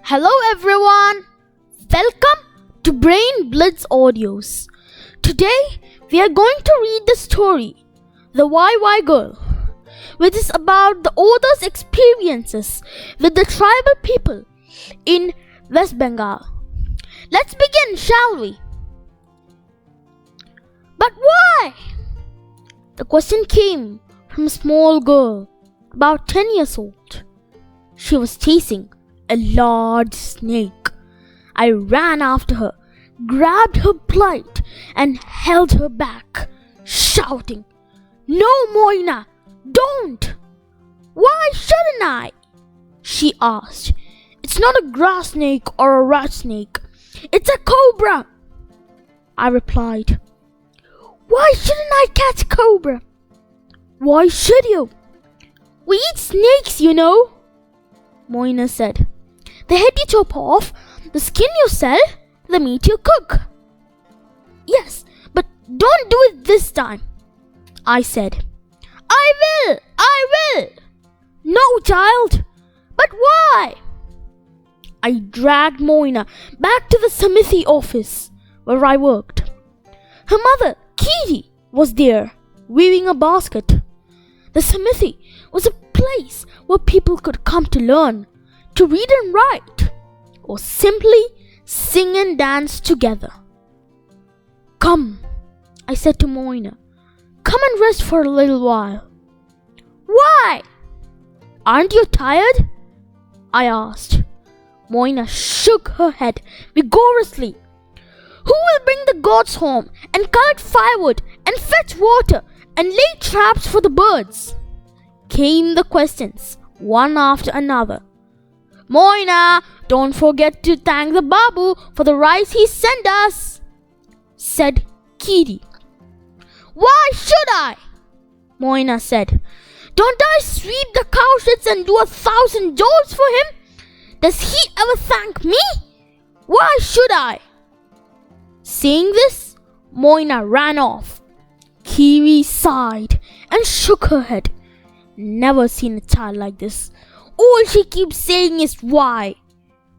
Hello everyone, welcome to Brain Blitz Audios. Today we are going to read the story, The YY Girl, which is about the author's experiences with the tribal people in West Bengal. Let's begin, shall we? But why? The question came from a small girl, about 10 years old. She was chasing a large snake. I ran after her, grabbed her plate and held her back, shouting, "No, Moyna, don't!" "Why shouldn't I?" she asked. "It's not a grass snake or a rat snake. It's a cobra," I replied. "Why shouldn't I catch cobra?" "Why should you?" "We eat snakes, you know," Moyna said. "The head you chop off, the skin you sell, the meat you cook." "Yes, but don't do it this time," I said. I will. "No, child." "But why?" I dragged Moyna back to the Samiti office where I worked. Her mother, Kitty, was there, weaving a basket. The Samiti was a place where people could come to learn, to read and write, or simply sing and dance together. "Come," I said to Moyna. "Come and rest for a little while." "Why?" "Aren't you tired?" I asked. Moyna shook her head vigorously. "Who will bring the goats home and collect firewood and fetch water and lay traps for the birds?" Came the questions, one after another. "Moyna, don't forget to thank the Babu for the rice he sent us," said Kitty. "Why should I?" Moyna said. "Don't I sweep the cowsheds and do 1,000 jobs for him? Does he ever thank me? Why should I?" Saying this, Moyna ran off. Kiwi sighed and shook her head. Never seen a child like this. All she keeps saying is why.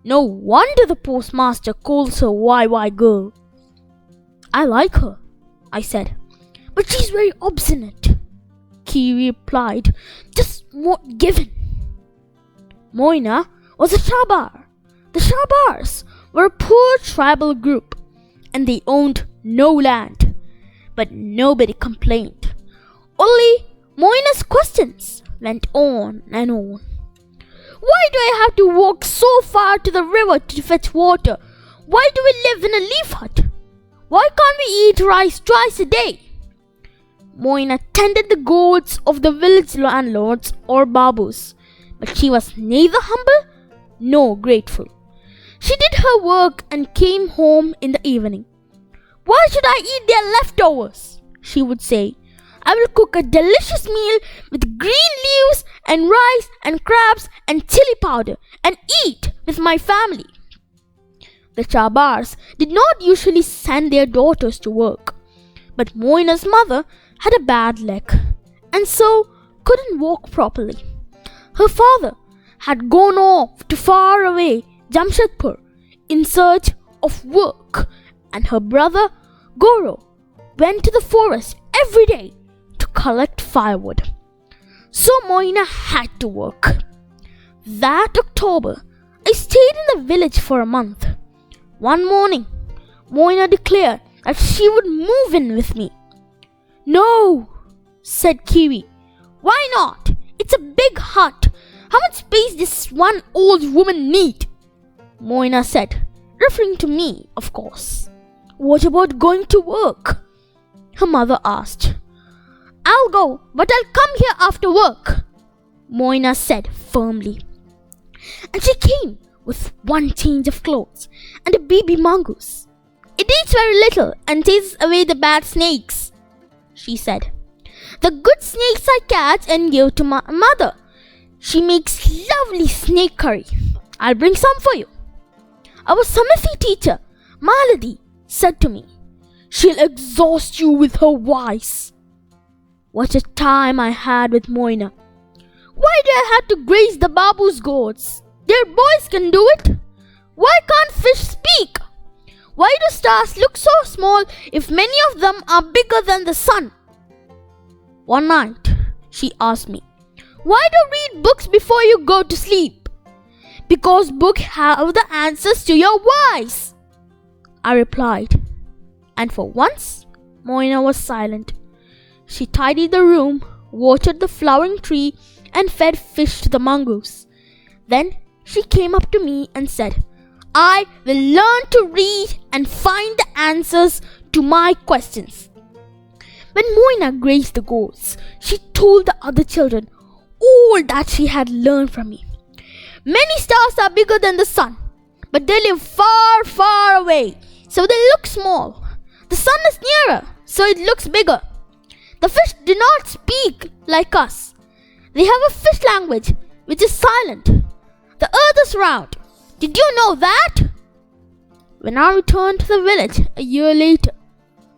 No wonder the postmaster calls her YY girl. "I like her," I said. "But she's very obstinate," Kiwi replied, "just won't give in." Moyna was a Shabar. The Shabars were a poor tribal group, and they owned no land. But nobody complained. Only Moyna's questions went on and on. "Why do I have to walk so far to the river to fetch water? Why do we live in a leaf hut? Why can't we eat rice twice a day?" Moyna tended the goats of the village landlords or babus, but she was neither humble nor grateful. She did her work and came home in the evening. "Why should I eat their leftovers?" she would say. "I will cook a delicious meal with green leaves and rice and crabs and chili powder and eat with my family." The Chabars did not usually send their daughters to work, but Moyna's mother had a bad leg and so couldn't walk properly. Her father had gone off to far away Jamshedpur in search of work, and her brother Goro went to the forest every day to collect firewood. So Moyna had to work. That October, I stayed in the village for a month. One morning, Moyna declared that she would move in with me. "No," said Kiwi. "Why not? It's a big hut. How much space does one old woman need?" Moyna said, referring to me, of course. "What about going to work?" her mother asked. "I'll go, but I'll come here after work," Moyna said firmly. And she came with one change of clothes and a baby mongoose. "It eats very little and chases away the bad snakes," she said. "The good snakes I catch and give to my mother. She makes lovely snake curry. I'll bring some for you." Our Samiti teacher, Maladi, said to me, "She'll exhaust you with her wise." What a time I had with Moyna. Why do I have to graze the Babu's goats? Their boys can do it. Why can't fish speak? Why do stars look so small if many of them are bigger than the sun? One night, she asked me, why do you read books before you go to sleep? Because books have the answers to your whys, I replied. And for once, Moyna was silent. She tidied the room, watered the flowering tree, and fed fish to the mongoose. Then she came up to me and said, I will learn to read and find the answers to my questions. When Moyna grazed the goats, she told the other children all that she had learned from me. Many stars are bigger than the sun, but they live far, far away, so they look small. The sun is nearer, so it looks bigger. The fish do not speak like us. They have a fish language, which is silent. The earth is round. Did you know that? When I returned to the village a year later,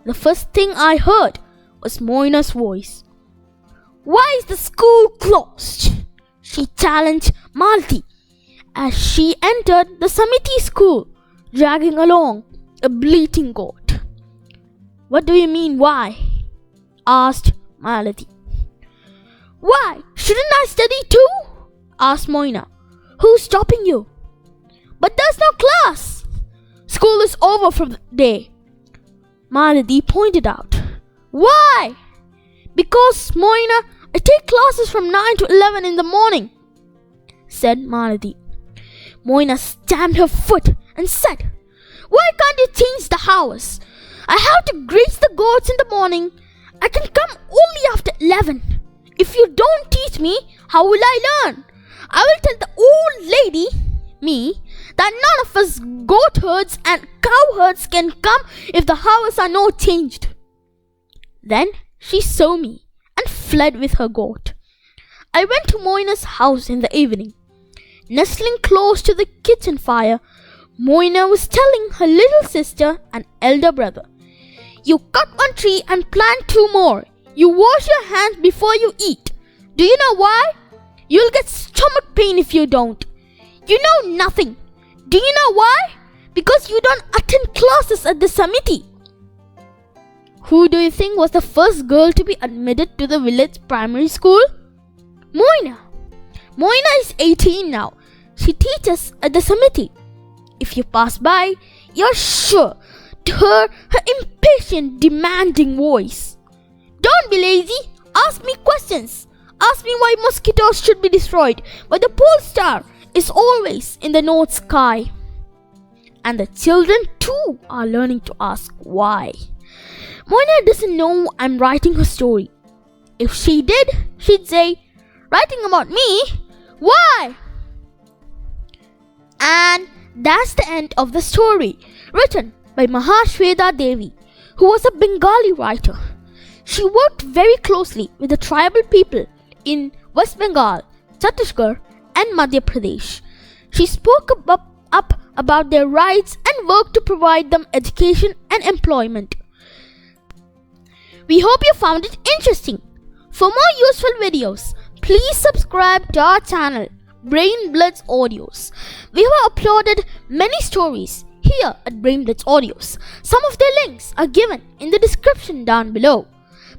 the first thing I heard was Moyna's voice. Why is the school closed? She challenged Malti as she entered the Samiti school, dragging along a bleating goat. What do you mean, why? Asked Malati. Why? Shouldn't I study too? Asked Moyna. Who's stopping you? But there's no class. School is over for the day, Malati pointed out. Why? Because, Moyna, I take classes from 9 to 11 in the morning, said Malati. Moyna stamped her foot and said, why can't you change the hours? I have to graze the goats in the morning. I can come only after 11. If you don't teach me, how will I learn? I will tell the old lady, me, that none of us goat herds and cow herds can come if the hours are not changed. Then she saw me and fled with her goat. I went to Moyna's house in the evening. Nestling close to the kitchen fire, Moyna was telling her little sister and elder brother, you cut one tree and plant 2 more. You wash your hands before you eat. Do you know why? You'll get stomach pain if you don't. You know nothing. Do you know why? Because you don't attend classes at the Samiti. Who do you think was the first girl to be admitted to the village primary school? Moyna. Moyna is 18 now. She teaches at the Samiti. If you pass by, you're sure to hear her impatient, demanding voice. Don't be lazy. Ask me questions. Ask me why mosquitoes should be destroyed, but the pole star is always in the north sky. And the children too are learning to ask why. Moyna doesn't know I'm writing her story. If she did, she'd say, writing about me? Why? And that's the end of the story, written by Mahasweta Devi, who was a Bengali writer. She worked very closely with the tribal people in West Bengal, Chhattisgarh and Madhya Pradesh. She spoke up about their rights and worked to provide them education and employment. We hope you found it interesting. For more useful videos, please subscribe to our channel, Brain Blitz Audios. We have uploaded many stories here at Brain Blitz Audios. Some of their links are given in the description down below.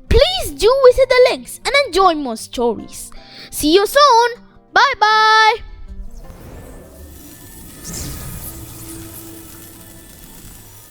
Please do visit the links and enjoy more stories. See you soon. Bye bye.